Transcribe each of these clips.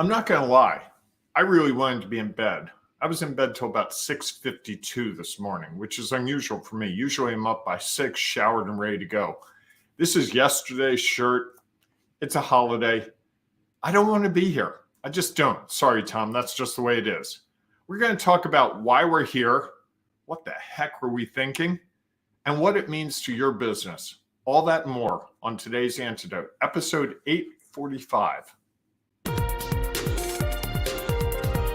I'm not going to lie. I really wanted to be in bed. I was in bed till about 6:52 this morning, which is unusual for me. Usually I'm up by 6, showered and ready to go. This is yesterday's shirt. It's a holiday. I don't want to be here. I just don't. Sorry, Tom. That's just the way it is. We're going to talk about why we're here, what the heck were we thinking, and what it means to your business. All that and more on today's Antidote, episode 845.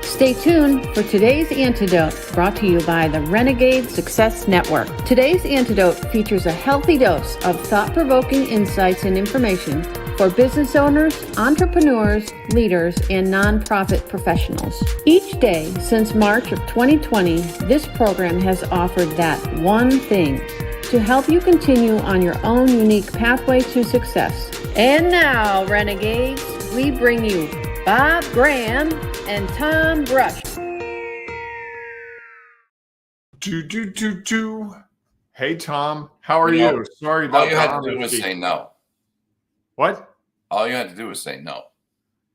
Stay tuned for today's Antidote, brought to you by the Renegade Success Network. Today's Antidote features a healthy dose of thought-provoking insights and information for business owners, entrepreneurs, leaders, and nonprofit professionals. Each day since March of 2020, this program has offered that one thing to help you continue on your own unique pathway to success. And now, Renegades, we bring you Bob Graham and Tom Brush. Hey, Tom. How are you? Sorry about that. All you had to do was say no. What? All you had to do was say no.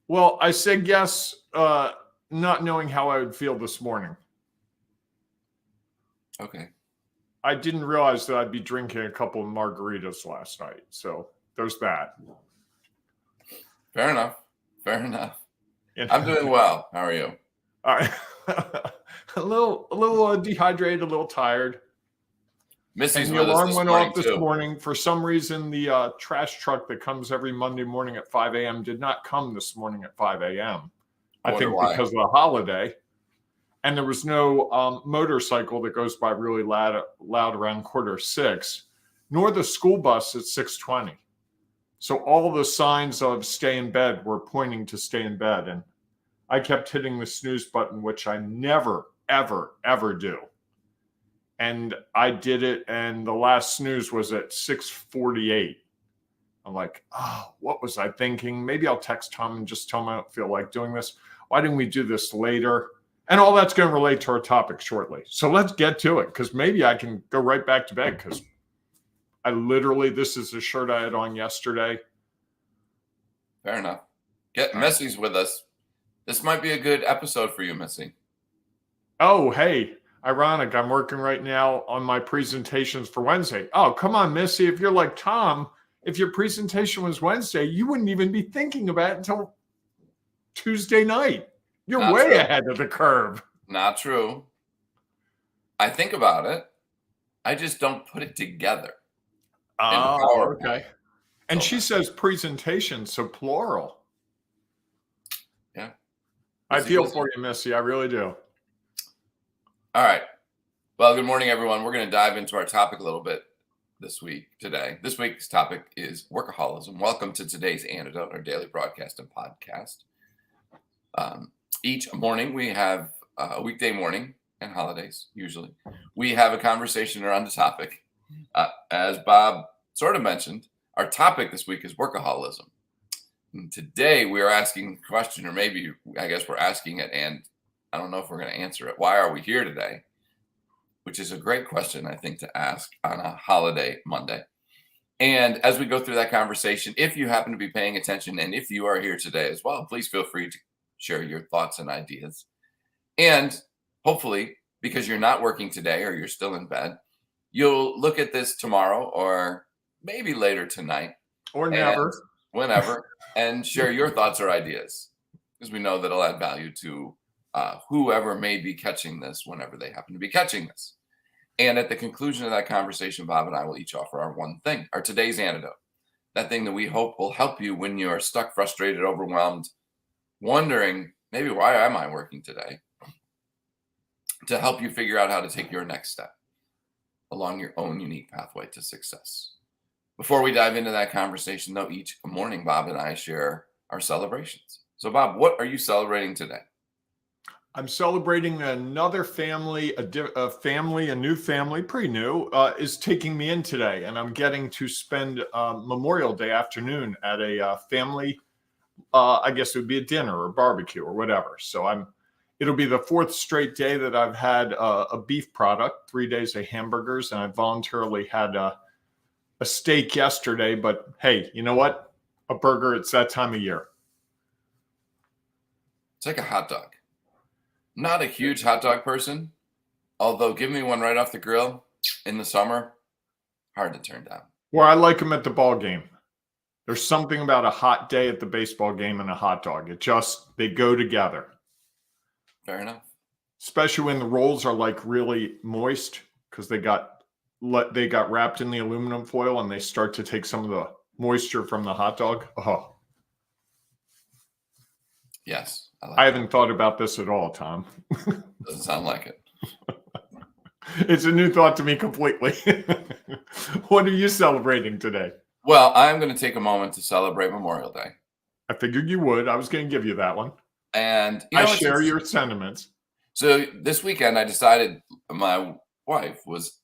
Well, I said yes, not knowing how I would feel this morning. Okay. I didn't realize that I'd be drinking a couple of margaritas last night. So there's that. Fair enough. I'm doing well. How are you? All right. a little dehydrated, a little tired. Missy's and the with us alarm this went morning off this too. morning. For some reason, the trash truck that comes every Monday morning at 5 a.m. did not come this morning at 5 a.m. I think because of the holiday. And there was no motorcycle that goes by really loud around 5:45, nor the school bus at 6:20. So all the signs of stay in bed were pointing to stay in bed. And I kept hitting the snooze button, which I never, ever, ever do. And I did it, and the last snooze was at 6:48. I'm like, oh, what was I thinking? Maybe I'll text Tom and just tell him I don't feel like doing this. Why didn't we do this later? And all that's going to relate to our topic shortly. So let's get to it, because maybe I can go right back to bed, because this is the shirt I had on yesterday. Fair enough. Missy's with us. This might be a good episode for you, Missy. Oh, hey. Ironic, I'm working right now on my presentations for Wednesday. Oh, come on, Missy. If you're like Tom, if your presentation was Wednesday, you wouldn't even be thinking about it until Tuesday night. You're Not way true. ahead of the curve. Not true. I think about it. I just don't put it together. Oh, okay. And she says presentation, so plural. Yeah. I feel for you, Missy. I really do. All right. Well, good morning, everyone. We're going to dive into our topic a little bit today. This week's topic is workaholism. Welcome to today's Antidote, our daily broadcast and podcast. Each morning we have a weekday morning and holidays, usually. We have a conversation around the topic. As Bob sort of mentioned, our topic this week is workaholism. And today we are asking the question, or maybe I guess we're asking it, and I don't know if we're going to answer it. Why are we here today? Which is a great question, I think, to ask on a holiday Monday. And as we go through that conversation, if you happen to be paying attention, and if you are here today as well, please feel free to share your thoughts and ideas. And hopefully, because you're not working today or you're still in bed, you'll look at this tomorrow or maybe later tonight. Or never. Whenever, and share your thoughts or ideas, because we know that it'll add value to whoever may be catching this whenever they happen to be catching this. And at the conclusion of that conversation, Bob and I will each offer our one thing, our today's antidote. That thing that we hope will help you when you're stuck, frustrated, overwhelmed, wondering, maybe why am I working today? To help you figure out how to take your next step along your own unique pathway to success. Before we dive into that conversation, though, each morning, Bob and I share our celebrations. So, Bob, what are you celebrating today? I'm celebrating another family, a new family, pretty new, is taking me in today. And I'm getting to spend Memorial Day afternoon at a family, I guess it would be a dinner or barbecue or whatever. So it'll be the fourth straight day that I've had a beef product, 3 days of hamburgers. And I voluntarily had a steak yesterday. But hey, you know what? A burger, it's that time of year. It's like a hot dog. Not a huge hot dog person, although give me one right off the grill in the summer, hard to turn down. Well, I like them at the ball game. There's something about a hot day at the baseball game and a hot dog. They go together. Fair enough. Especially when the rolls are like really moist because they got wrapped in the aluminum foil and they start to take some of the moisture from the hot dog. Oh, yes. I haven't thought about this at all, Tom. Doesn't sound like it. It's a new thought to me completely. What are you celebrating today? Well, I'm going to take a moment to celebrate Memorial Day. I figured you would. I was going to give you that one. And I share your sentiments. So this weekend, I decided my wife was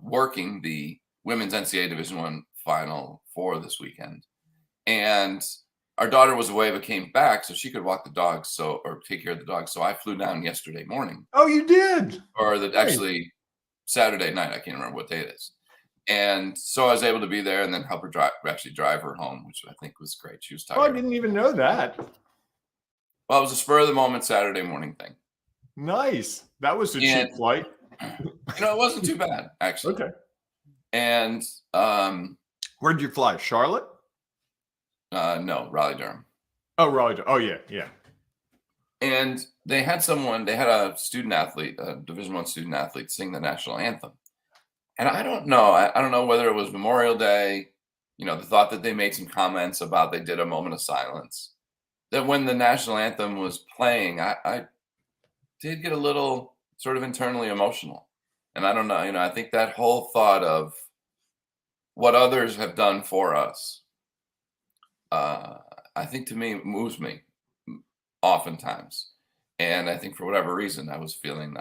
working the women's NCAA Division I final for this weekend. And our daughter was away but came back so she could walk the dogs or take care of the dogs. So I flew down yesterday morning. Oh, you did? Or actually Saturday night. I can't remember what day it is. And so I was able to be there and then help her drive her home, which I think was great. She was tired. Oh, I didn't even know that. Well, it was a spur of the moment Saturday morning thing. Nice. That was a cheap flight. It wasn't too bad, actually. Okay. And where'd you fly? Charlotte? No, Raleigh-Durham. Oh, Raleigh. Oh, yeah. And they had a student athlete, a Division I student athlete, sing the national anthem. And I don't know. I don't know whether it was Memorial Day, the thought that they made some comments about they did a moment of silence. That when the national anthem was playing, I did get a little sort of internally emotional. And I don't know, I think that whole thought of what others have done for us, I think to me moves me oftentimes. And I think for whatever reason, I was feeling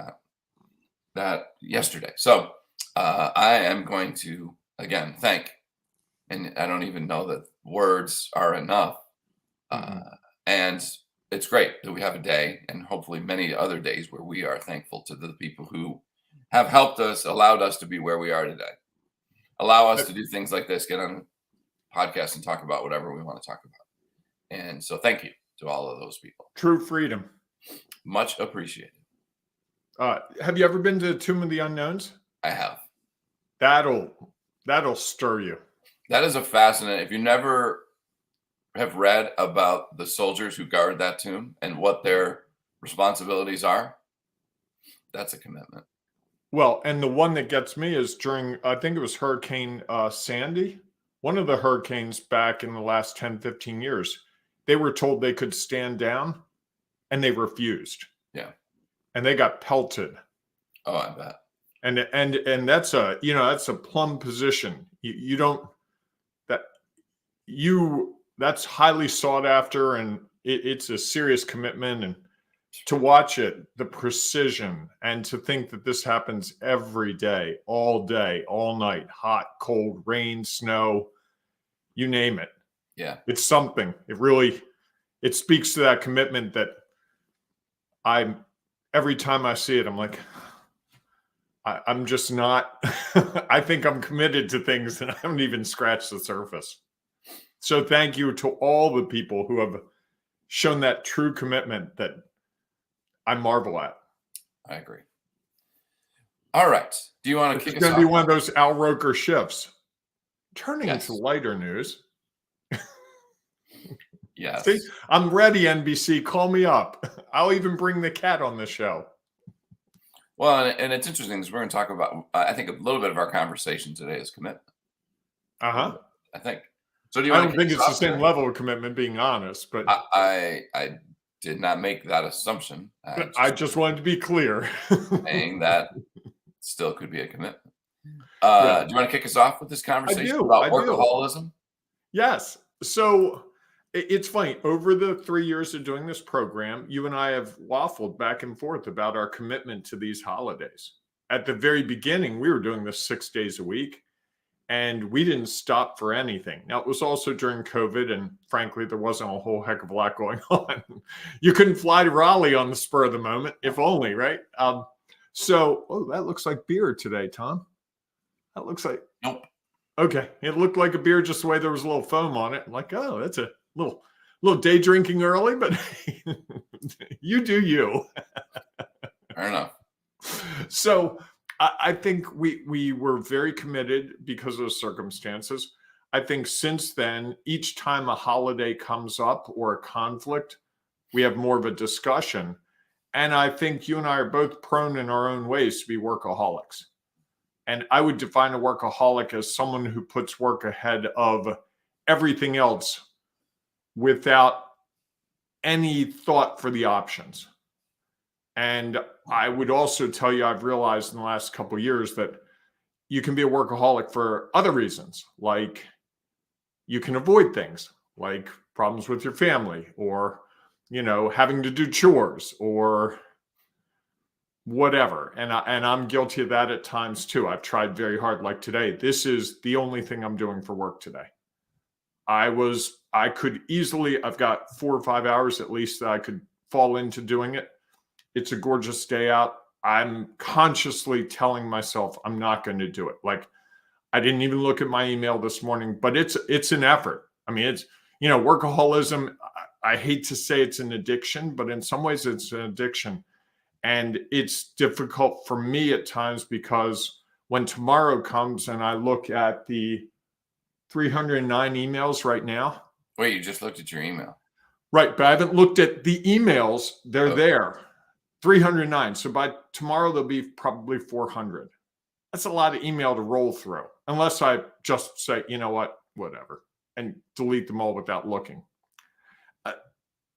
that yesterday. So I am going to, again, thank, and I don't even know that words are enough. And it's great that we have a day and hopefully many other days where we are thankful to the people who have helped us, allowed us to be where we are today, allow us to do things like this, get on a podcast and talk about whatever we want to talk about. And so thank you to all of those people. True freedom. Much appreciated. Have you ever been to Tomb of the Unknowns? I have. That'll stir you. That is a fascinating, if you never have read about the soldiers who guard that tomb and what their responsibilities are, that's a commitment. Well, and the one that gets me is during, I think it was Hurricane Sandy, one of the hurricanes back in the last 10, 15 years, they were told they could stand down and they refused. Yeah. And they got pelted. Oh, I bet. And that's that's a plumb position. That's highly sought after, and it's a serious commitment. And to watch it, the precision, and to think that this happens every day, all night, hot, cold, rain, snow, you name it. Yeah. It's something. It speaks to that commitment that every time I see it, I'm like, I'm just not, I think I'm committed to things that I haven't even scratched the surface. So thank you to all the people who have shown that true commitment that I marvel at. I agree. All right. Do you want to kick us off? It's going to be one of those Al Roker shifts. Turning Yes. to lighter news. Yes. See, I'm ready, NBC. Call me up. I'll even bring the cat on the show. Well, and it's interesting because we're going to talk about, I think a little bit of our conversation today is commitment. Uh-huh. I think. So I don't think it's the same level of commitment, being honest, but I did not make that assumption. I just wanted to be clear. Saying that still could be a commitment. Do you want to kick us off with this conversation about workaholism? Yes. So it's funny. Over the 3 years of doing this program, you and I have waffled back and forth about our commitment to these holidays. At the very beginning, we were doing this 6 days a week, and we didn't stop for anything. Now, it was also during COVID, and frankly, there wasn't a whole heck of a lot going on. You couldn't fly to Raleigh on the spur of the moment, if only, right? That looks like beer today, Tom. That looks like... Nope. Okay. It looked like a beer just the way there was a little foam on it. I'm like, oh, that's a little little day drinking early, but you do you. Fair enough. So I think we were very committed because of the circumstances. I think since then, each time a holiday comes up or a conflict, we have more of a discussion. And I think you and I are both prone in our own ways to be workaholics. And I would define a workaholic as someone who puts work ahead of everything else without any thought for the options. And I would also tell you, I've realized in the last couple of years that you can be a workaholic for other reasons, like you can avoid things like problems with your family or, having to do chores or whatever. And I'm guilty of that at times too. I've tried very hard. Like today, this is the only thing I'm doing for work today. I've got 4 or 5 hours at least that I could fall into doing it. It's a gorgeous day out. I'm consciously telling myself I'm not going to do it. Like I didn't even look at my email this morning, but it's an effort. I mean, it's, workaholism. I hate to say it's an addiction, but in some ways it's an addiction. And it's difficult for me at times because when tomorrow comes and I look at the 309 emails right now. Wait, you just looked at your email. Right, but I haven't looked at the emails. They're there. 309. So by tomorrow, there'll be probably 400. That's a lot of email to roll through, unless I just say, you know what, whatever, and delete them all without looking.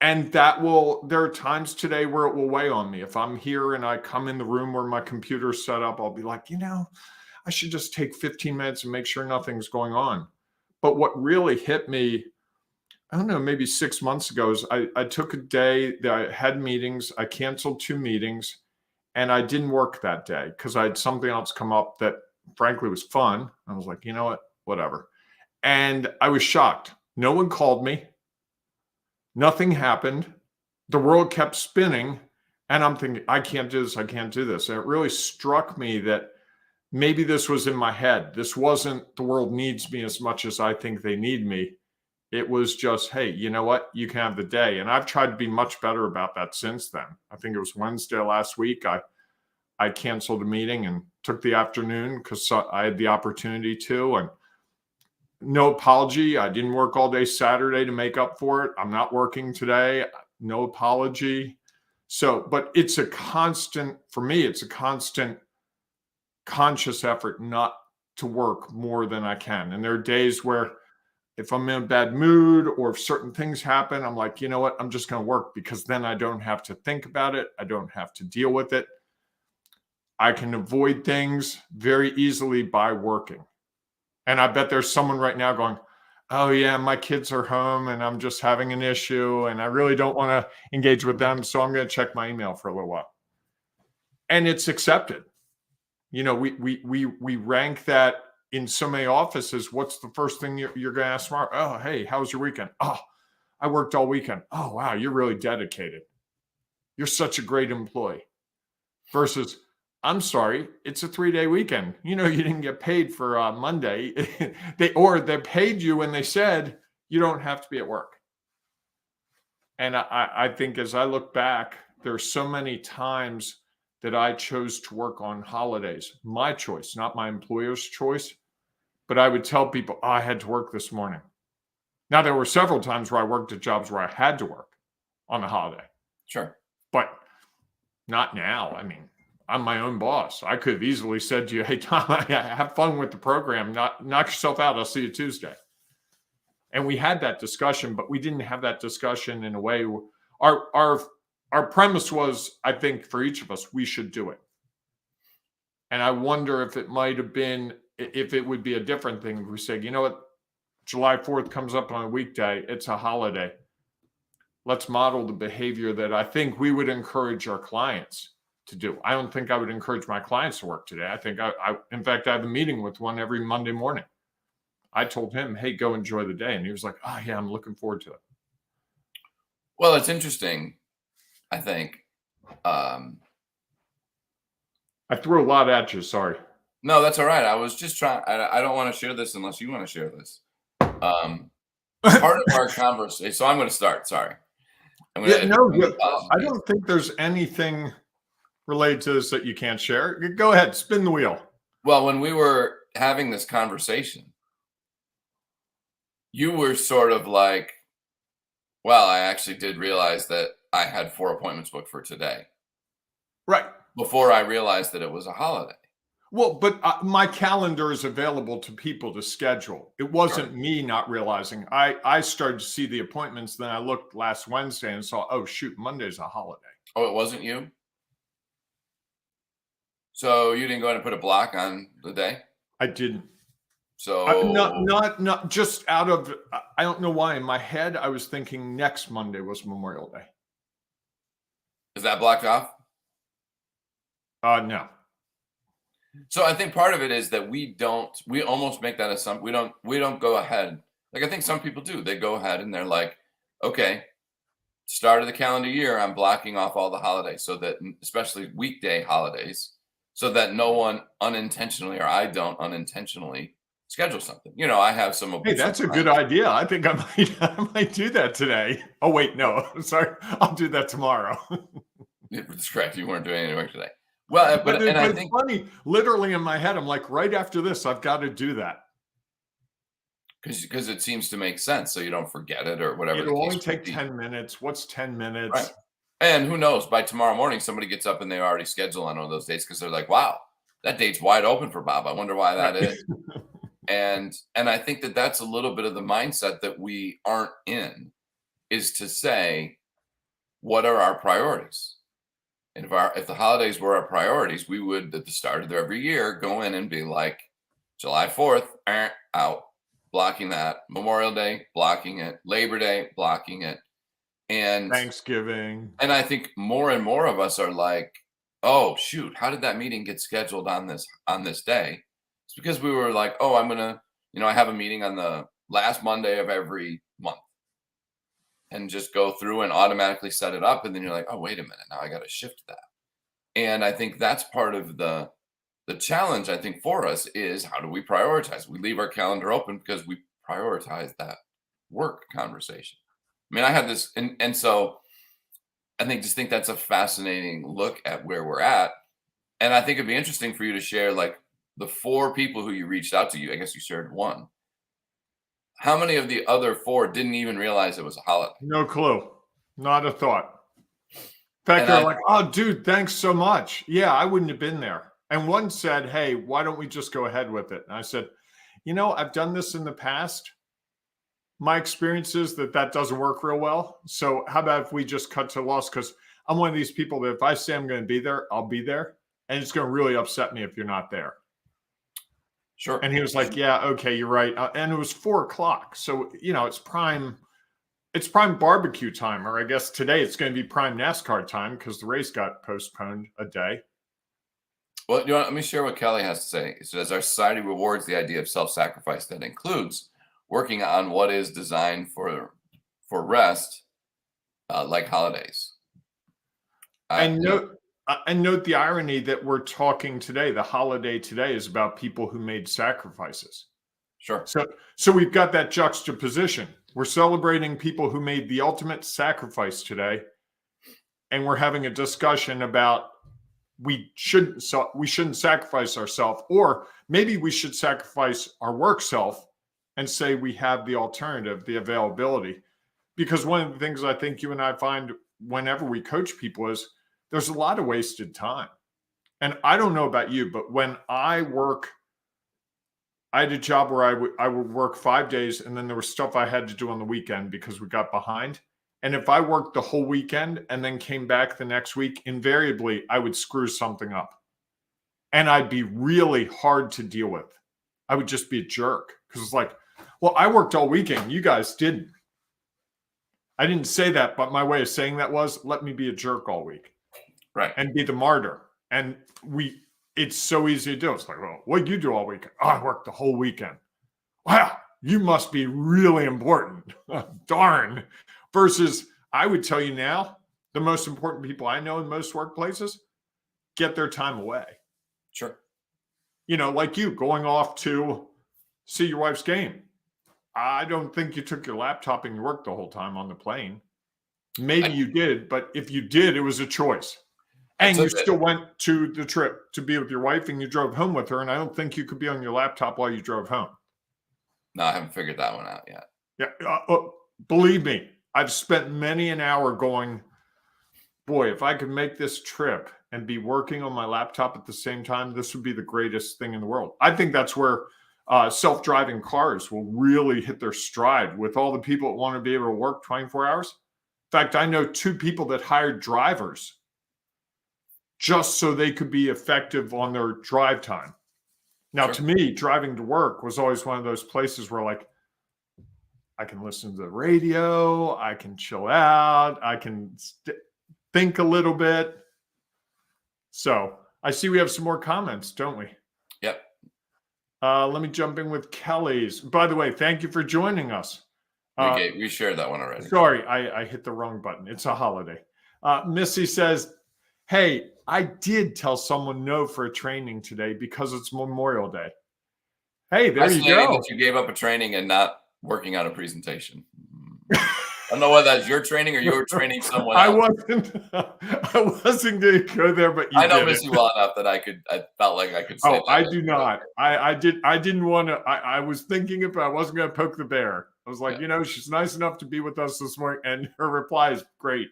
And there are times today where it will weigh on me. If I'm here and I come in the room where my computer's set up, I'll be like, I should just take 15 minutes and make sure nothing's going on. But what really hit me, I don't know, maybe 6 months ago is I took a day that I had meetings. I canceled 2 meetings and I didn't work that day because I had something else come up that frankly was fun. I was like, you know what, whatever. And I was shocked. No one called me. Nothing happened. The world kept spinning. And I'm thinking, I can't do this. I can't do this. And it really struck me that maybe this was in my head. This wasn't the world needs me as much as I think they need me. It was just, hey, you know what? You can have the day. And I've tried to be much better about that since then. I think it was Wednesday last week. I canceled a meeting and took the afternoon because I had the opportunity to. And no apology. I didn't work all day Saturday to make up for it. I'm not working today. No apology. So, but it's a constant, for me, it's a constant conscious effort not to work more than I can. And there are days where if I'm in a bad mood or if certain things happen, I'm like, you know what? I'm just going to work because then I don't have to think about it. I don't have to deal with it. I can avoid things very easily by working. And I bet there's someone right now going, oh yeah, my kids are home and I'm just having an issue and I really don't want to engage with them. So I'm going to check my email for a little while. And it's accepted. We rank that in so many offices. What's the first thing you're going to ask tomorrow? Oh, hey, how was your weekend? Oh, I worked all weekend. Oh, wow, you're really dedicated. You're such a great employee. Versus, I'm sorry, it's a 3-day weekend. You didn't get paid for Monday. they paid you when they said you don't have to be at work. And I think as I look back, there's so many times that I chose to work on holidays. My choice, not my employer's choice. But I would tell people, I had to work this morning. Now, there were several times where I worked at jobs where I had to work on the holiday. Sure. But not now. I mean, I'm my own boss. I could have easily said to you, hey, Tom, have fun with the program. Knock yourself out. I'll see you Tuesday. And we had that discussion, but we didn't have that discussion in a way where our premise was, I think, for each of us, we should do it. And I wonder if it might have been, if it would be a different thing if we said, you know what, July 4th comes up on a weekday, it's a holiday. Let's model the behavior that I think we would encourage our clients to do. I don't think I would encourage my clients to work today. I think in fact, I have a meeting with one every Monday morning. I told him, hey, go enjoy the day. And he was like, oh yeah, I'm looking forward to it. Well, it's interesting, I think. I threw a lot at you. Sorry. No, that's all right. I was just trying. I don't want to share this unless you want to share this. part of our conversation. So I'm going to start. Sorry. I don't think there's anything related to this that you can't share. Go ahead, spin the wheel. Well, when we were having this conversation, you were sort of like, well, I actually did realize that I had 4 appointments booked for today. Right. Before I realized that it was a holiday. Well, but my calendar is available to people to schedule. It wasn't me not realizing. I started to see the appointments. Then I looked last Wednesday and saw, oh, shoot, Monday's a holiday. Oh, it wasn't you? So you didn't go in and put a block on the day? I didn't. So not just out of, I don't know why in my head, I was thinking next Monday was Memorial Day. Is that blocked off? No. So I think part of it is that we almost make that assumption. We don't go ahead. Like I think some people do. They go ahead and they're like, okay, start of the calendar year, I'm blocking off all the holidays so that, especially weekday holidays, so that no one unintentionally, or I don't unintentionally schedule something. You know, I have some. Hey, that's a good idea. I think I might do that today. Oh, wait, no, sorry. I'll do that tomorrow. It's correct. You weren't doing any work today. Well, but I think funny, literally in my head, I'm like, right after this, I've got to do that. Because it seems to make sense, so you don't forget it or whatever. It'll only take 10 minutes. What's 10 minutes? Right. And who knows, by tomorrow morning, somebody gets up and they already schedule on all those dates because they're like, wow, that date's wide open for Bob. I wonder why that is. And I think that that's a little bit of the mindset that we aren't in, is to say, what are our priorities? And if the holidays were our priorities, we would, at the start of every year, go in and be like, July 4th, out, blocking that. Memorial Day, blocking it. Labor Day, blocking it. And Thanksgiving. And I think more and more of us are like, oh, shoot, how did that meeting get scheduled on this day? It's because we were like, oh, I'm going to, I have a meeting on the last Monday of every month. And just go through and automatically set it up. And then you're like, oh, wait a minute. Now I got to shift that. And I think that's part of the challenge, I think, for us is how do we prioritize? We leave our calendar open because we prioritize that work conversation. I mean, I had this. And so I think that's a fascinating look at where we're at. And I think it'd be interesting for you to share like the 4 people who you reached out to. I guess you shared 1. How many of the other 4 didn't even realize it was a holiday? No clue. Not a thought. In fact, they're like, oh, dude, thanks so much. Yeah, I wouldn't have been there. And one said, hey, why don't we just go ahead with it? And I said, I've done this in the past. My experience is that doesn't work real well. So how about if we just cut to loss? Because I'm one of these people that if I say I'm going to be there, I'll be there. And it's going to really upset me if you're not there. Sure. And he was like, yeah, okay, you're right. And it was 4:00. So, it's prime barbecue time. Or I guess today it's going to be prime NASCAR time because the race got postponed a day. Well, let me share what Kelly has to say. It says our society rewards the idea of self-sacrifice that includes working on what is designed for rest, like holidays. And note the irony that we're talking today. The holiday today is about people who made sacrifices. Sure. So we've got that juxtaposition. We're celebrating people who made the ultimate sacrifice today, and we're having a discussion about we shouldn't sacrifice ourselves, or maybe we should sacrifice our work self and say we have the alternative, the availability. Because one of the things I think you and I find whenever we coach people is there's a lot of wasted time. And I don't know about you, but when I had a job where I would work 5 days, and then there was stuff I had to do on the weekend because we got behind. And if I worked the whole weekend and then came back the next week, invariably I would screw something up. And I'd be really hard to deal with. I would just be a jerk because it's like, well, I worked all weekend. You guys didn't. I didn't say that, but my way of saying that was, let me be a jerk all week. Right. And be the martyr. And it's so easy to do. It's like, well, what do you do all weekend? Oh, I worked the whole weekend. Wow, you must be really important. Darn. Versus, I would tell you now, the most important people I know in most workplaces get their time away. Sure. Like you going off to see your wife's game. I don't think you took your laptop and you worked the whole time on the plane. Maybe you did, but if you did, it was a choice. And you still went to the trip to be with your wife and you drove home with her. And I don't think you could be on your laptop while you drove home. No, I haven't figured that one out yet. Yeah. Believe me, I've spent many an hour going, boy, if I could make this trip and be working on my laptop at the same time, this would be the greatest thing in the world. I think that's where self-driving cars will really hit their stride with all the people that want to be able to work 24 hours. In fact, I know 2 people that hired drivers just so they could be effective on their drive time. Now, to me, driving to work was always one of those places where, like, I can listen to the radio, I can chill out, I can think a little bit. So I see we have some more comments, don't we? Yep. Let me jump in with Kelly's. By the way, thank you for joining us. We shared that one already. Sorry, I hit the wrong button. It's a holiday. Missy says, hey, I did tell someone no for a training today because it's Memorial Day. Hey, there you go. That you gave up a training and not working on a presentation. I don't know whether that's your training or you were training someone else. I wasn't going to go there, but you I know Missy well enough that I felt like I could say that. I do not. I didn't want to. I was thinking it, but I wasn't going to poke the bear. I was like, she's nice enough to be with us this morning, and her reply is great.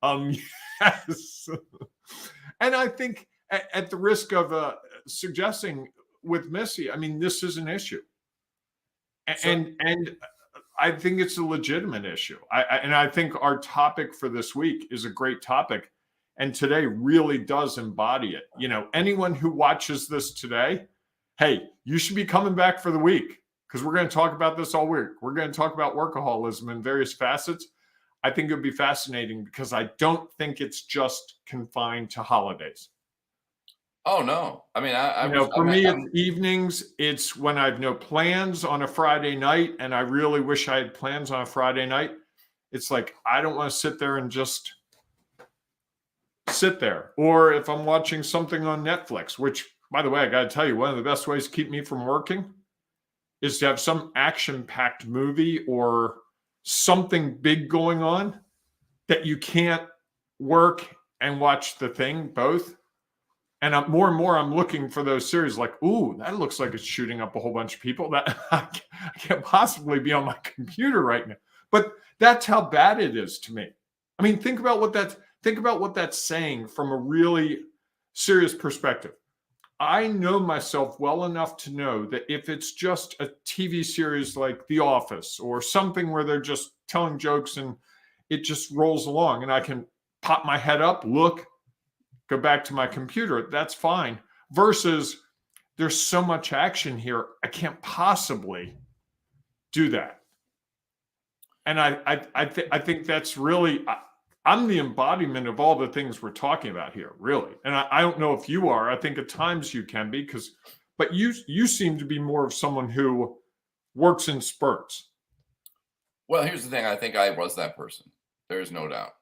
Yes. And I think at the risk of suggesting with Missy, I mean, this is an issue. And I think it's a legitimate issue. I think our topic for this week is a great topic. And today really does embody it. Anyone who watches this today, hey, you should be coming back for the week because we're going to talk about this all week. We're going to talk about workaholism in various facets. I think it would be fascinating because I don't think it's just confined to holidays. Oh, no. I mean, for me, it's evenings. It's when I have no plans on a Friday night and I really wish I had plans on a Friday night. It's like, I don't want to sit there and just sit there. Or if I'm watching something on Netflix, which, by the way, I got to tell you, one of the best ways to keep me from working is to have some action-packed movie or something big going on that you can't work and watch the thing both. And more and more, I'm looking for those series like, ooh, that looks like it's shooting up a whole bunch of people. That I can't possibly be on my computer right now. But that's how bad it is to me. I mean, think about what that's saying from a really serious perspective. I know myself well enough to know that if it's just a TV series like The Office or something where they're just telling jokes and it just rolls along and I can pop my head up, look, go back to my computer, that's fine. Versus there's so much action here, I can't possibly do that. And I think that's really, I'm the embodiment of all the things we're talking about here, really. And I don't know if you are. I think at times you can be, but you seem to be more of someone who works in spurts. Well, here's the thing. I think I was that person. There's no doubt.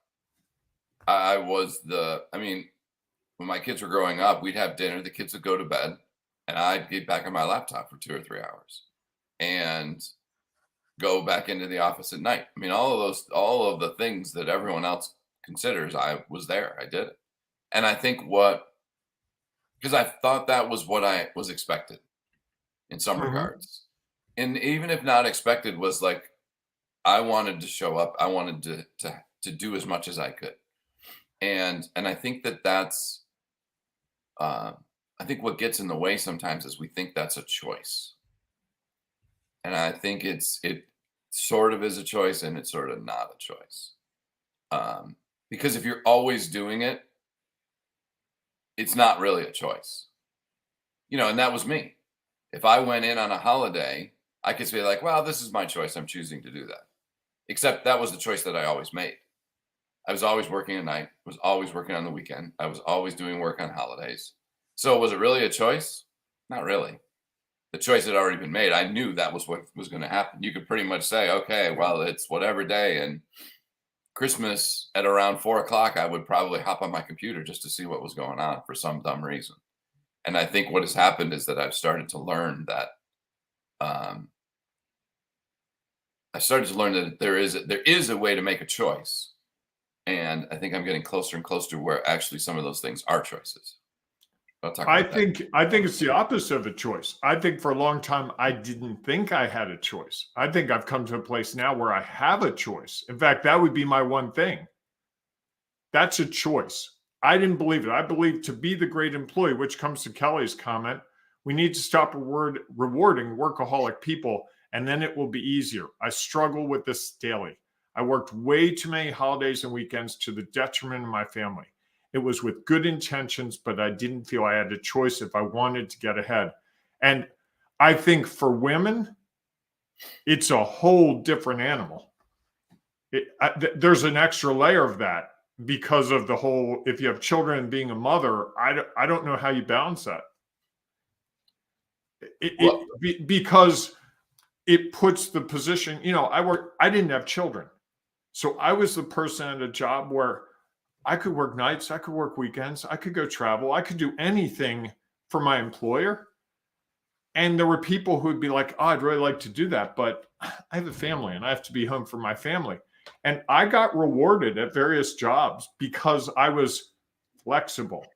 When my kids were growing up, we'd have dinner, the kids would go to bed, and I'd get back on my laptop for 2 or 3 hours and go back into the office at night. I mean, all of the things that everyone else considers, I was there. I did it. And I think because I thought that was what I was expected in some regards. And even if not expected, was like, I wanted to show up. I wanted to do as much as I could. And I think that's, I think what gets in the way sometimes is we think that's a choice. And I think it sort of is a choice and it's sort of not a choice. Because if you're always doing it, it's not really a choice. And that was me. If I went in on a holiday, I could say like, well, this is my choice. I'm choosing to do that. Except that was the choice that I always made. I was always working at night, was always working on the weekend. I was always doing work on holidays. So was it really a choice? Not really. The choice had already been made. I knew that was what was going to happen. You could pretty much say, okay, well, it's whatever day. And Christmas at around 4:00, I would probably hop on my computer just to see what was going on for some dumb reason. And I think what has happened is that I've started to learn that I started to learn that there is a way to make a choice. And I think I'm getting closer and closer to where actually some of those things are choices. I'll talk about that. I think it's the opposite of a choice. I think for a long time I didn't think I had a choice. I think I've come to a place now where I have a choice. In fact, that would be my one thing. That's a choice. I didn't believe it. I believe to be the great employee, which comes to Kelly's comment, we need to stop rewarding workaholic people, and then it will be easier. I struggle with this daily. I worked way too many holidays and weekends to the detriment of my family. It was with good intentions, but I didn't feel I had a choice if I wanted to get ahead. And I think for women, it's a whole different animal. There's an extra layer of that because of the whole, if you have children and being a mother, I don't know how you balance that. Because it puts the position, I didn't have children. So I was the person at a job where I could work nights, I could work weekends, I could go travel, I could do anything for my employer. And there were people who would be like, oh, I'd really like to do that, but I have a family and I have to be home for my family. And I got rewarded at various jobs because I was flexible.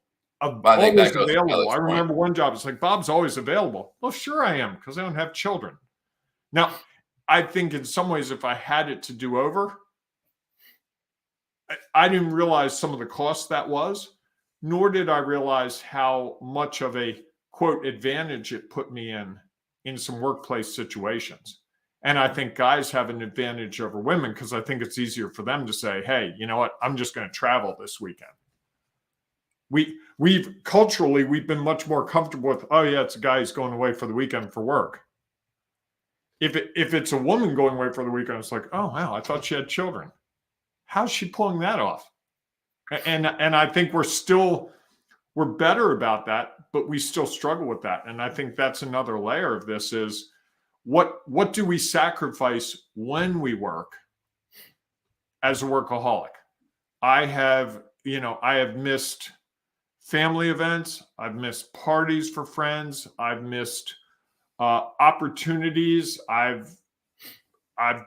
Always available. I remember one job, it's like, Bob's always available. Well, sure I am, because I don't have children. Now, I think in some ways, if I had it to do over, I didn't realize some of the cost that was, nor did I realize how much of a, quote, advantage it put me in some workplace situations. And I think guys have an advantage over women because I think it's easier for them to say, hey, you know what, I'm just going to travel this weekend. We've culturally, we've been much more comfortable with, oh yeah, it's a guy who's going away for the weekend for work. If it's a woman going away for the weekend, it's like, oh wow, I thought she had children. How's she pulling that off? And I think we're better about that, but we still struggle with that. And I think that's another layer of this is what do we sacrifice when we work as a workaholic? I have missed family events. I've missed parties for friends. I've missed opportunities. I've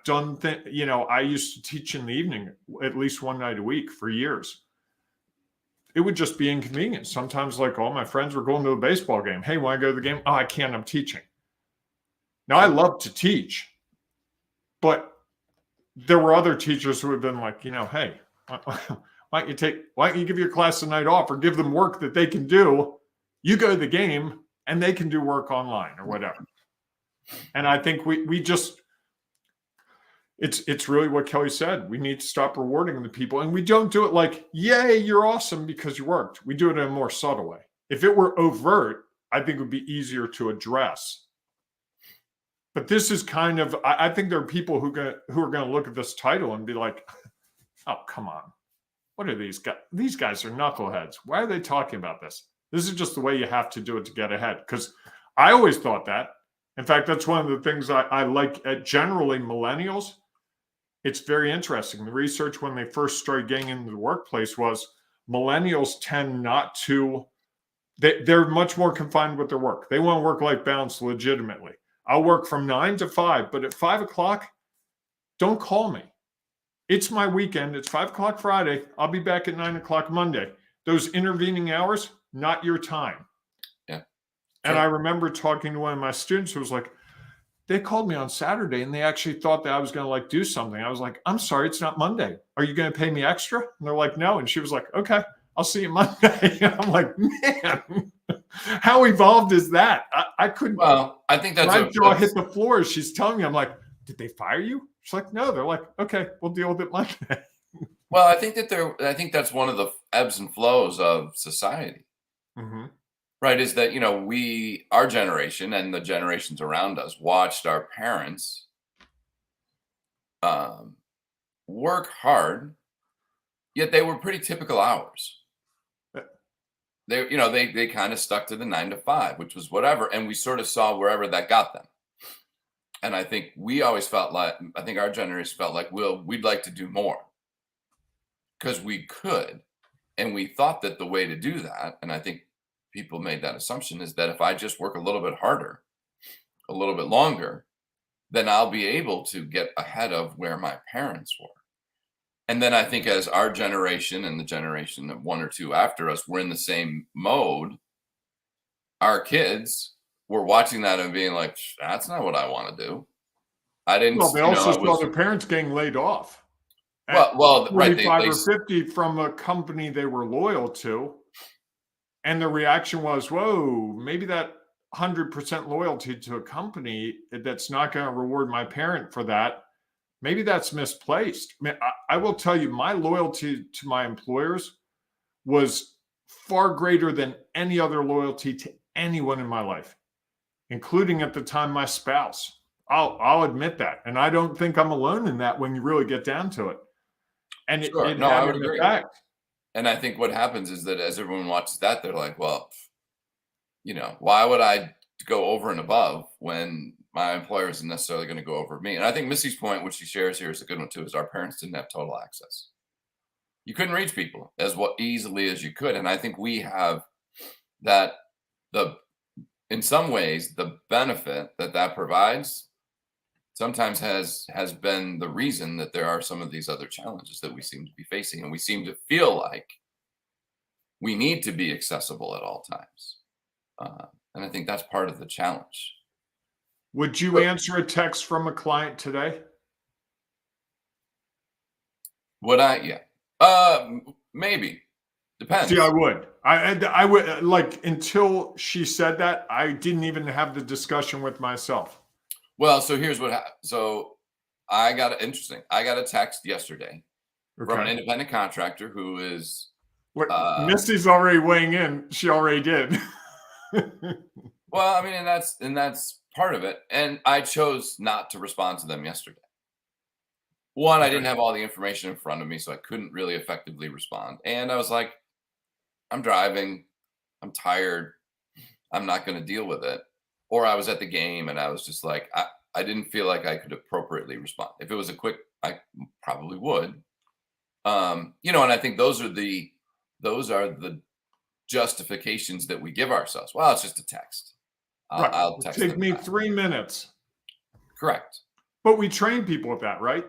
done things, I used to teach in the evening at least one night a week for years. It would just be inconvenient. Sometimes like all my friends were going to a baseball game. Hey, want to go to the game? Oh, I can't, I'm teaching. Now I love to teach, but there were other teachers who have been like, hey, why don't you give your class a night off or give them work that they can do? You go to the game and they can do work online or whatever. And I think we just, it's really what Kelly said. We need to stop rewarding the people. And we don't do it like, yay, you're awesome because you worked. We do it in a more subtle way. If it were overt, I think it would be easier to address. But this is kind of, I think there are people who are going to look at this title and be like, oh, come on. What are these guys? These guys are knuckleheads. Why are they talking about this? This is just the way you have to do it to get ahead. Because I always thought that. In fact, that's one of the things I like at generally millennials. It's very interesting. The research when they first started getting into the workplace was millennials tend not to, they're much more confined with their work. They want work-life balance legitimately. I'll work from 9 to 5, but at 5 o'clock, don't call me. It's my weekend. It's 5 o'clock Friday. I'll be back at 9 o'clock Monday. Those intervening hours, not your time. Yeah. And I remember talking to one of my students who was like, they called me on Saturday and they actually thought that I was going to do something. I was like, I'm sorry, it's not Monday. Are you going to pay me extra? And they're like, no. And she was like, okay, I'll see you Monday. And I'm like, man, how evolved is that? I couldn't. Well, I think that's my jaw hit the floor. She's telling me, I'm like, did they fire you? She's like, no. They're like, okay, we'll deal with it Monday. Well, I think that's one of the ebbs and flows of society. Mm-hmm. Right, is that, our generation and the generations around us watched our parents work hard, yet they were pretty typical hours. They kind of stuck to the 9 to 5, which was whatever, and we sort of saw wherever that got them. And I think we always felt like, I think our generation felt like, we'd like to do more because we could, and we thought that the way to do that, and I think people made that assumption, is that if I just work a little bit harder, a little bit longer, then I'll be able to get ahead of where my parents were. And then I think as our generation and the generation of one or two after us, we're in the same mode. Our kids were watching that and being like, that's not what I want to do. I didn't, Well, they also saw their parents getting laid off. Well, right. 45 or 50 from a company they were loyal to. And the reaction was, whoa, maybe that 100% loyalty to a company that's not going to reward my parent for that. Maybe that's misplaced. I will tell you, my loyalty to my employers was far greater than any other loyalty to anyone in my life, including at the time my spouse. I'll admit that. And I don't think I'm alone in that when you really get down to it. And Sure. it No, had I would an agree. effect. And I think what happens is that as everyone watches that, they're like, well, why would I go over and above when my employer isn't necessarily going to go over me? And I think Missy's point, which she shares here, is a good one too, is our parents didn't have total access. You couldn't reach people as easily as you could. And I think we have that, in some ways, the benefit that provides sometimes has been the reason that there are some of these other challenges that we seem to be facing. And we seem to feel like we need to be accessible at all times. And I think that's part of the challenge. Would you answer a text from a client today? Would I? Yeah. Maybe. Depends. See, I would. I would, like, until she said that, I didn't even have the discussion with myself. Well, so here's what happened. So I got a text yesterday from an independent contractor who is. Misty's already weighing in. She already did. Well, I mean, and that's part of it. And I chose not to respond to them yesterday. One, I didn't have all the information in front of me, so I couldn't really effectively respond. And I was like, I'm driving, I'm tired, I'm not going to deal with it. Or I was at the game and I was just like, I didn't feel like I could appropriately respond. If it was a quick, I probably would. And I think those are the justifications that we give ourselves. Well, it's just a text. I'll text Take them me back. 3 minutes. Correct. But we train people with that, right?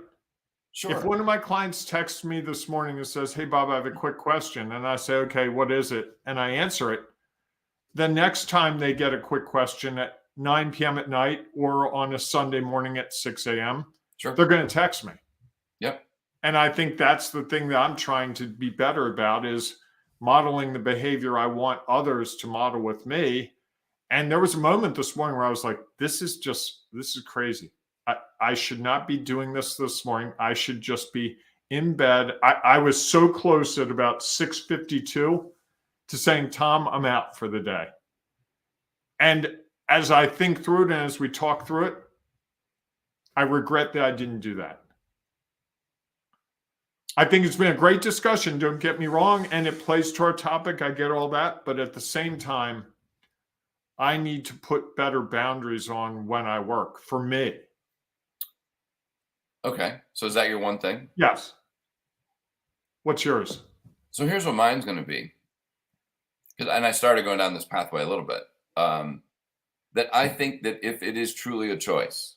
Sure. If one of my clients texts me this morning and says, hey, Bob, I have a quick question. And I say, okay, what is it? And I answer it. The next time they get a quick question at 9 p.m. at night or on a Sunday morning at 6 a.m., sure, they're going to text me. Yep. And I think that's the thing that I'm trying to be better about is modeling the behavior I want others to model with me. And there was a moment this morning where I was like, this is crazy. I should not be doing this morning. I should just be in bed. I was so close at about 6:52 to saying, Tom, I'm out for the day. And as I think through it and as we talk through it, I regret that I didn't do that. I think it's been a great discussion, don't get me wrong, and it plays to our topic. I get all that. But at the same time, I need to put better boundaries on when I work for me. Okay. So is that your one thing? Yes. What's yours? So here's what mine's going to be. And I started going down this pathway a little bit. That I think that if it is truly a choice,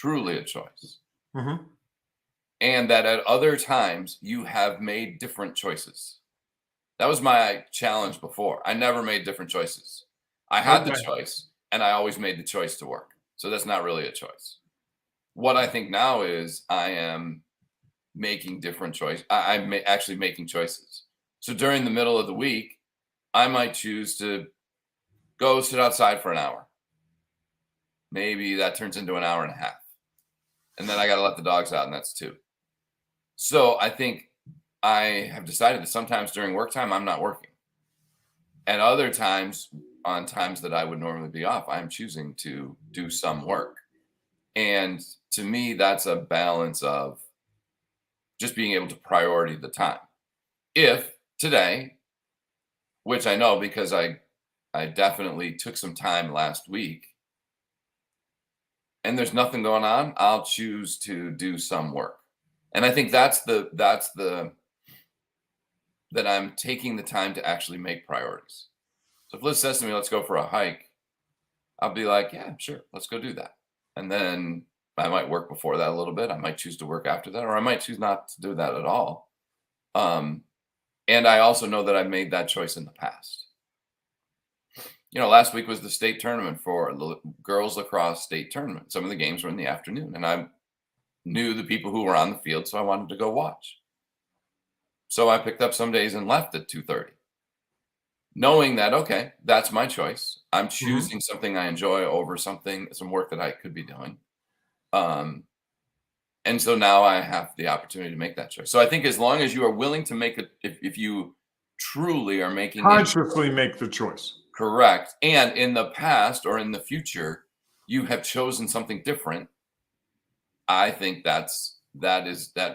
Mm-hmm. and that at other times you have made different choices. That was my challenge before. I never made different choices. I had the choice and I always made the choice to work. So that's not really a choice. What I think now is I am making different choices. I'm actually making choices. So during the middle of the week, I might choose to go sit outside for an hour. Maybe that turns into an hour and a half. And then I got to let the dogs out, and that's 2. So I think I have decided that sometimes during work time, I'm not working. And other times, on times that I would normally be off, I'm choosing to do some work. And to me, that's a balance of just being able to priority the time. If today, which I know because I definitely took some time last week, and there's nothing going on, I'll choose to do some work. And I think that I'm taking the time to actually make priorities. So if Liz says to me, let's go for a hike, I'll be like, yeah, sure, let's go do that. And then I might work before that a little bit. I might choose to work after that, or I might choose not to do that at all. And I also know that I've made that choice in the past. Last week was the state tournament for the girls lacrosse state tournament. Some of the games were in the afternoon, and I knew the people who were on the field, so I wanted to go watch. So I picked up some days and left at 2:30, knowing that, okay, that's my choice. I'm choosing something I enjoy over some work that I could be doing. And so now I have the opportunity to make that choice. So I think as long as you are willing to make it, if you truly are making consciously make the choice. Correct. And in the past or in the future, you have chosen something different. I think that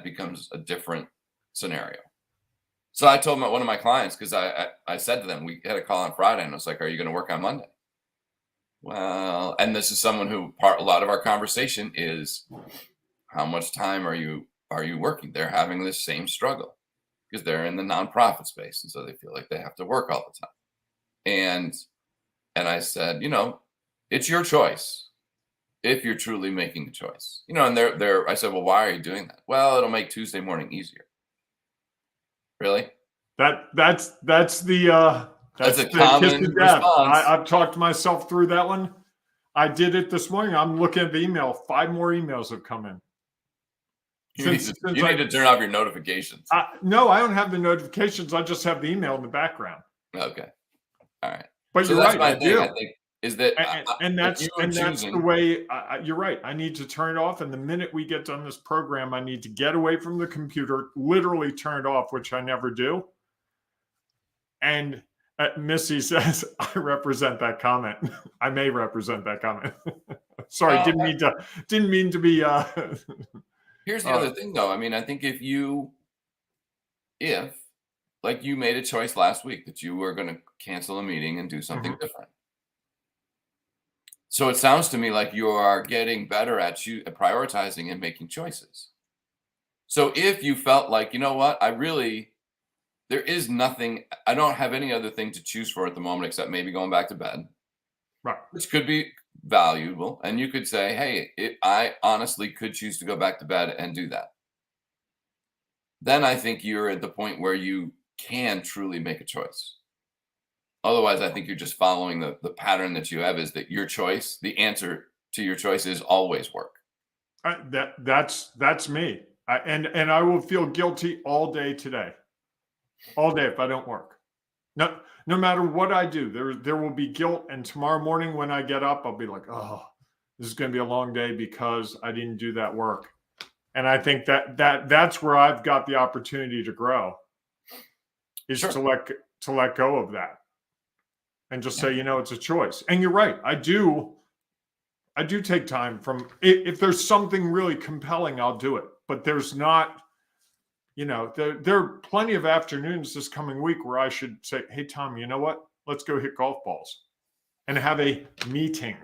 becomes a different scenario. So I told one of my clients, because I said to them, we had a call on Friday, and I was like, are you going to work on Monday? Well, and this is someone who a lot of our conversation is, how much time are you working? They're having this same struggle because they're in the nonprofit space. And so they feel like they have to work all the time. And I said, it's your choice if you're truly making a choice. And I said, well, why are you doing that? Well, it'll make Tuesday morning easier. Really? That's the common response. I've talked myself through that one. I did it this morning. I'm looking at the email. 5 more emails have come in. You need to turn off your notifications. No, I don't have the notifications. I just have the email in the background. Okay. All right. But so you're right. I do. I think is that, that's the way. You're right. I need to turn it off, and the minute we get done this program, I need to get away from the computer, literally turn it off, which I never do. And Missy says, "I represent that comment. I may represent that comment." Sorry, didn't mean to be. Here's the other thing, though. I mean, I think if like you made a choice last week that you were going to cancel a meeting and do something different. So it sounds to me like you are getting better at prioritizing and making choices. So if you felt like, you know what, there is nothing, I don't have any other thing to choose for at the moment except maybe going back to bed. Right. Which could be valuable. And you could say, hey, I honestly could choose to go back to bed and do that. Then I think you're at the point where you can truly make a choice. Otherwise, I think you're just following the pattern that you have, is that your choice, the answer to your choice is always work. That's me. And I will feel guilty all day today. All day if I don't work. No matter what I do, there will be guilt. And tomorrow morning when I get up, I'll be like, oh, this is going to be a long day because I didn't do that work. And I think that's where I've got the opportunity to grow, is to let go of that and just say, it's a choice. And you're right. I do take time from, if there's something really compelling, I'll do it. But there's not, there are plenty of afternoons this coming week where I should say, hey, Tom, you know what? Let's go hit golf balls and have a meeting.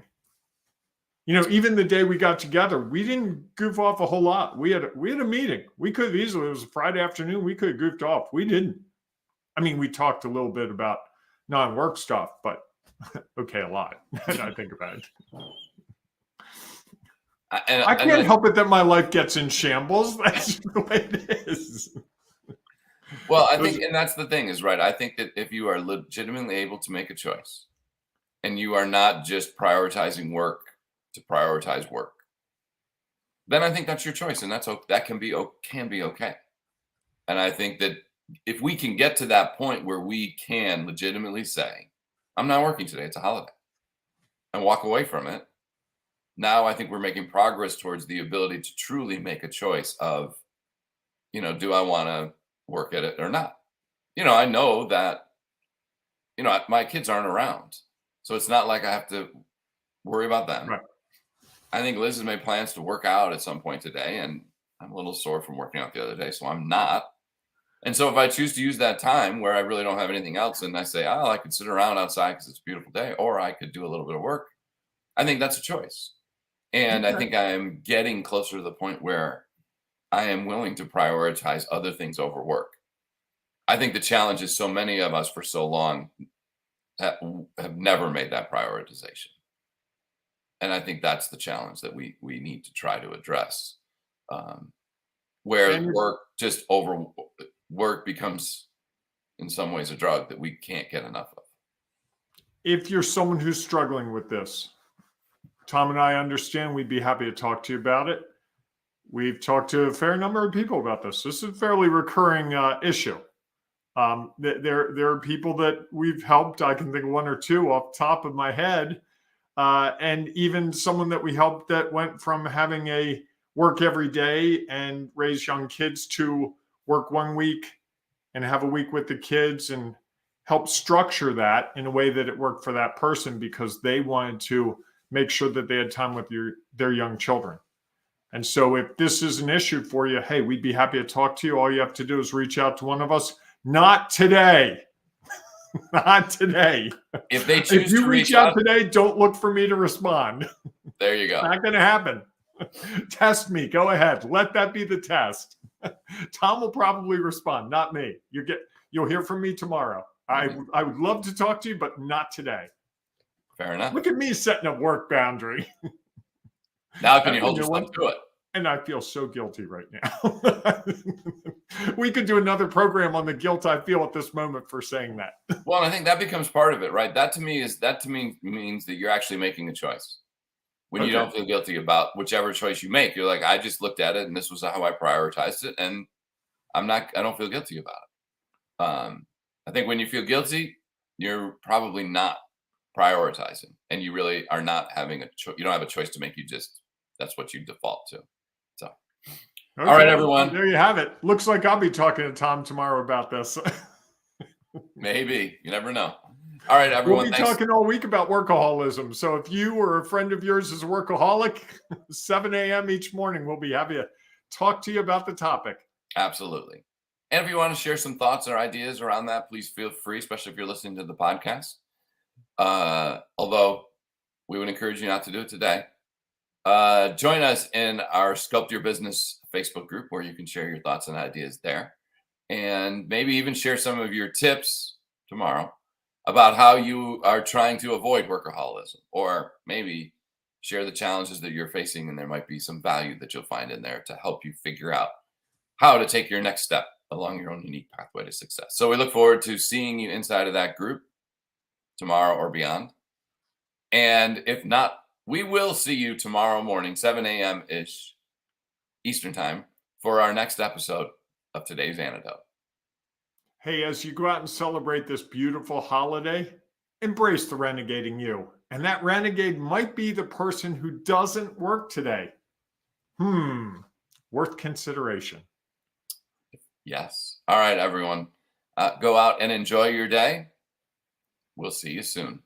Even the day we got together, we didn't goof off a whole lot. We had a meeting. We could have easily, it was a Friday afternoon, we could have goofed off. We didn't. I mean, we talked a little bit about non-work stuff, but okay, a lot. I think about it. I can't help it that my life gets in shambles. That's the way it is. Well, I think, and that's the thing is, right, I think that if you are legitimately able to make a choice and you are not just prioritizing work to prioritize work, then I think that's your choice, and that can be okay. And I think that if we can get to that point where we can legitimately say, I'm not working today, it's a holiday, and walk away from it, now I think we're making progress towards the ability to truly make a choice of, do I want to work at it or not? I know that, my kids aren't around, so it's not like I have to worry about them. Right. I think Liz has made plans to work out at some point today, and I'm a little sore from working out the other day, so I'm not. And so if I choose to use that time where I really don't have anything else, and I say, I could sit around outside because it's a beautiful day, or I could do a little bit of work, I think that's a choice. And I think I am getting closer to the point where I am willing to prioritize other things over work. I think the challenge is so many of us for so long have never made that prioritization. And I think that's the challenge that we need to try to address, where And work becomes in some ways a drug that we can't get enough of. if you're someone who's struggling with this, Tom and I understand. We'd be happy to talk to you about it. We've talked to a fair number of people about this. This is a fairly recurring issue. There are people that we've helped. I can think of one or two off the top of my head. And even someone that we helped that went from having a work every day and raise young kids to work 1 week and have a week with the kids and help structure that in a way that it worked for that person because they wanted to make sure that they had time with their young children. And so if this is an issue for you, hey, we'd be happy to talk to you. All you have to do is reach out to one of us. Not today. Not today. If they choose if you to reach out today, don't look for me to respond. There you go. Not going to happen. Test me. Go ahead. Let that be the test. Tom will probably respond, not me. You'll hear from me tomorrow. I would love to talk to you, but not today. Fair enough. Look at me setting a work boundary. Now can you hold yourself to it? And I feel so guilty right now. We could do another program on the guilt I feel at this moment for saying that. Well, I think that becomes part of it, right? That to me means that you're actually making a choice. When you don't feel guilty about whichever choice you make, you're like, I just looked at it and this was how I prioritized it, and I don't feel guilty about it. I think when you feel guilty, you're probably not prioritizing, and you really are not having you don't have a choice to make. That's what you default to. So, all right, everyone. There you have it. Looks like I'll be talking to Tom tomorrow about this. Maybe. You never know. All right, everyone. We'll be talking all week about workaholism. So if you or a friend of yours is a workaholic, 7 a.m. each morning, we'll be happy to talk to you about the topic. Absolutely. And if you want to share some thoughts or ideas around that, please feel free, especially if you're listening to the podcast. Although we would encourage you not to do it today. Join us in our Sculpt Your Business Facebook group where you can share your thoughts and ideas there. And maybe even share some of your tips tomorrow about how you are trying to avoid workaholism, or maybe share the challenges that you're facing, and there might be some value that you'll find in there to help you figure out how to take your next step along your own unique pathway to success. So we look forward to seeing you inside of that group tomorrow or beyond. And if not, we will see you tomorrow morning, 7 a.m.-ish Eastern time, for our next episode of today's Antidote. Hey, as you go out and celebrate this beautiful holiday, embrace the renegading you. And that renegade might be the person who doesn't work today. Worth consideration. Yes. All right, everyone. Go out and enjoy your day. We'll see you soon.